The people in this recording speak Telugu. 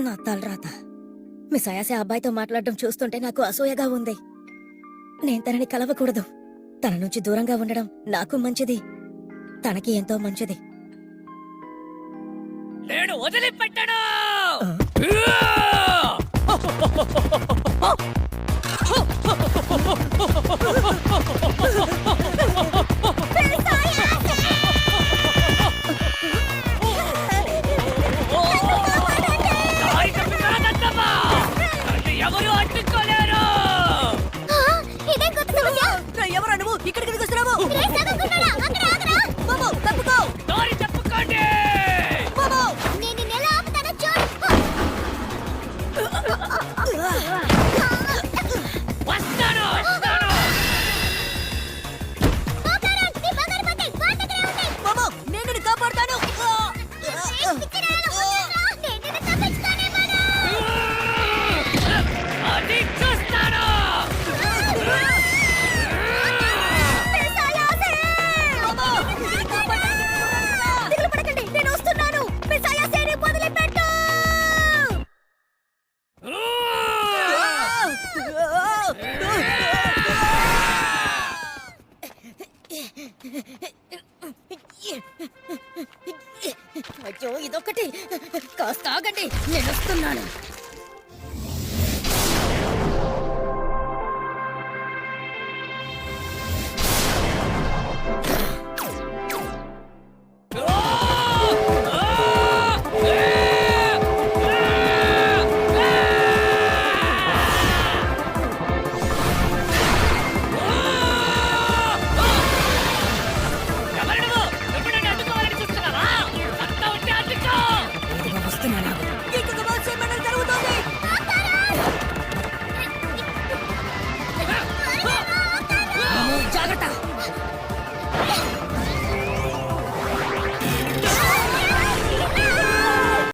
నా తలరాత మిస్ అయాసే అబ్బాయితో మాట్లాడడం చూస్తుంటే నాకు అసూయగా ఉంది. నేను తనని కలవకూడదు. తన నుంచి దూరంగా ఉండడం నాకు మంచిది, తనకి ఎంతో మంచిది. నేను వదిలిపెట్టను. ఎవరు అడ్డుకోలేరు. ఎవరు నువ్వు ఇక్కడికి వస్తున్నావు? తప్పుకో. దారి తప్పుకోండి. వస్తాను వస్తాను. నేను నిన్ను కాపాడుతాను. అది చూస్తాను. నేను వస్తున్నాను. మిస్ అయాసేని వదిలిపెట్టు. అయ్యో ఇదొక్కటి. కాస్త ఆగండి, నేను వస్తున్నాను.